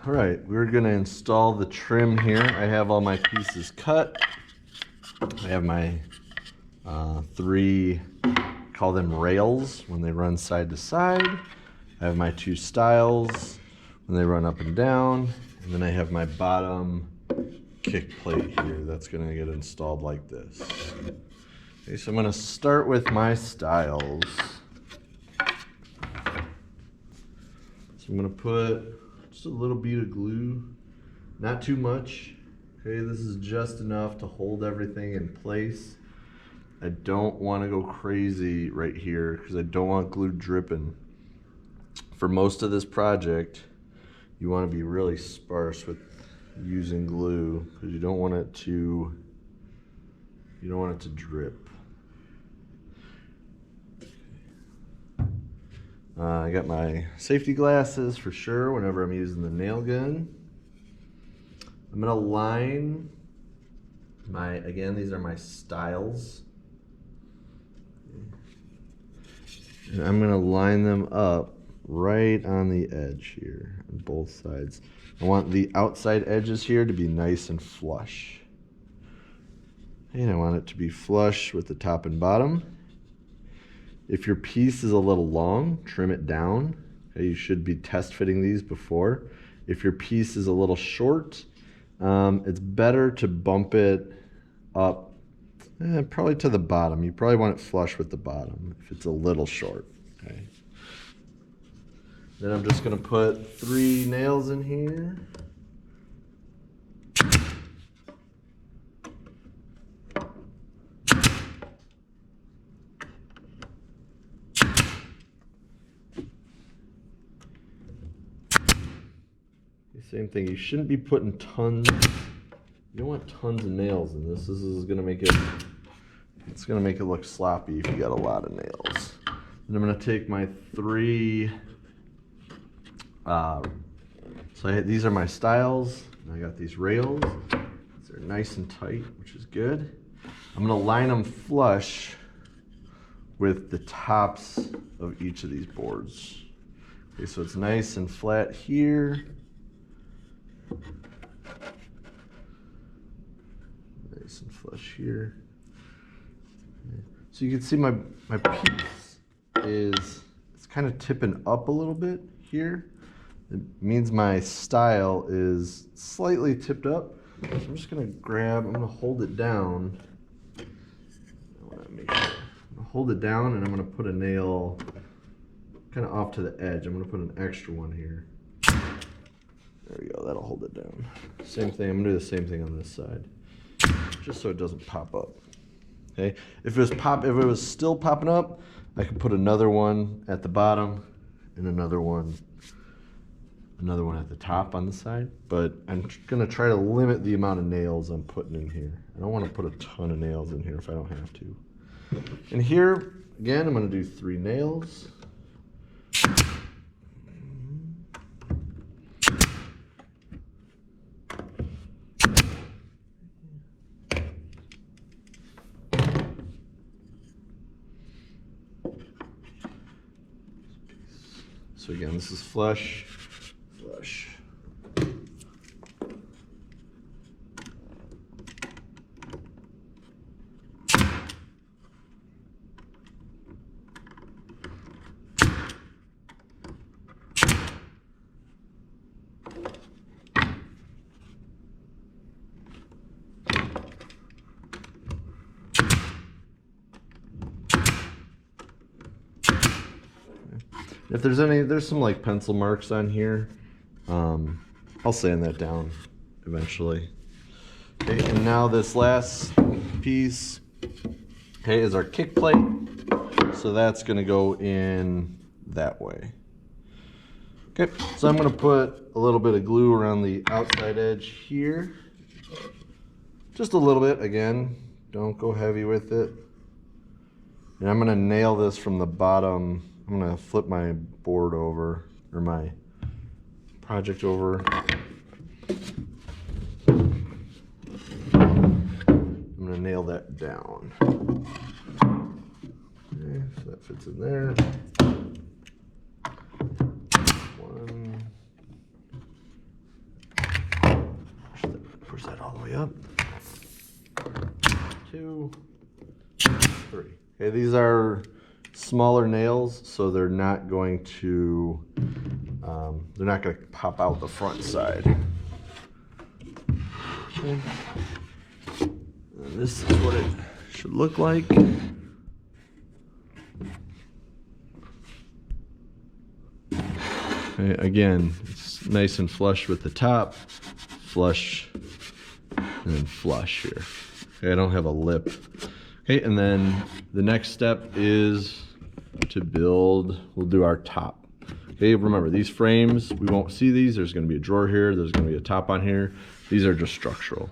All right, we're gonna install the trim here. I have all my pieces cut. I have my three, call them rails when they run side to side. I have my two stiles when they run up and down. And then I have my bottom kick plate here that's gonna get installed like this. Okay, so I'm gonna start with my stiles. So I'm gonna put just a little bead of glue, not too much. Okay, this is just enough to hold everything in place. I don't want to go crazy right here because I don't want glue dripping. For most of this project, you want to be really sparse with using glue because you don't want it to drip. I got my safety glasses for sure whenever I'm using the nail gun. I'm gonna line again, these are my stiles. And I'm gonna line them up right on the edge here on both sides. I want the outside edges here to be nice and flush. And I want it to be flush with the top and bottom. If your piece is a little long, trim it down. Okay, you should be test fitting these before. If your piece is a little short, it's better to bump it up probably to the bottom. You probably want it flush with the bottom if it's a little short. Okay. Then I'm just gonna put 3 nails in here. Same thing, you shouldn't be putting tons, you don't want tons of nails in this. This is gonna make it, it's gonna make it look sloppy if you got a lot of nails. And I'm gonna take my 3, these are my stiles, and I got these rails. They're nice and tight, which is good. I'm gonna line them flush with the tops of each of these boards. Okay, so it's nice and flat here. Nice and flush here. Okay. So you can see my piece it's kind of tipping up a little bit here. It means my stile is slightly tipped up. So I'm just gonna I'm gonna hold it down. I want to make sure. I'm gonna hold it down and I'm gonna put a nail kind of off to the edge. I'm gonna put an extra one here. There we go, that'll hold it down. Same thing, I'm gonna do the same thing on this side, just so it doesn't pop up. Okay, if it was still popping up, I could put another one at the bottom and another one at the top on the side, but I'm gonna try to limit the amount of nails I'm putting in here. I don't wanna put a ton of nails in here if I don't have to. And here, again, I'm gonna do 3 nails. So again, this is flush, flush. If there's some like pencil marks on here. I'll sand that down eventually. Okay, and now this last piece, okay, is our kick plate. So that's gonna go in that way. Okay, so I'm gonna put a little bit of glue around the outside edge here. Just a little bit, again, don't go heavy with it. And I'm gonna nail this from the bottom. I'm gonna flip my board over, or my project over. I'm gonna nail that down. Okay, so that fits in there. 1, Okay, these are smaller nails, so they're not going to pop out the front side. Okay. And this is what it should look like. Okay, again, it's nice and flush with the top, flush, and then flush here. Okay, I don't have a lip. Okay, and then the next step is to build, we'll do our top. Okay, remember these frames, we won't see these. There's gonna be a drawer here, there's gonna be a top on here. These are just structural.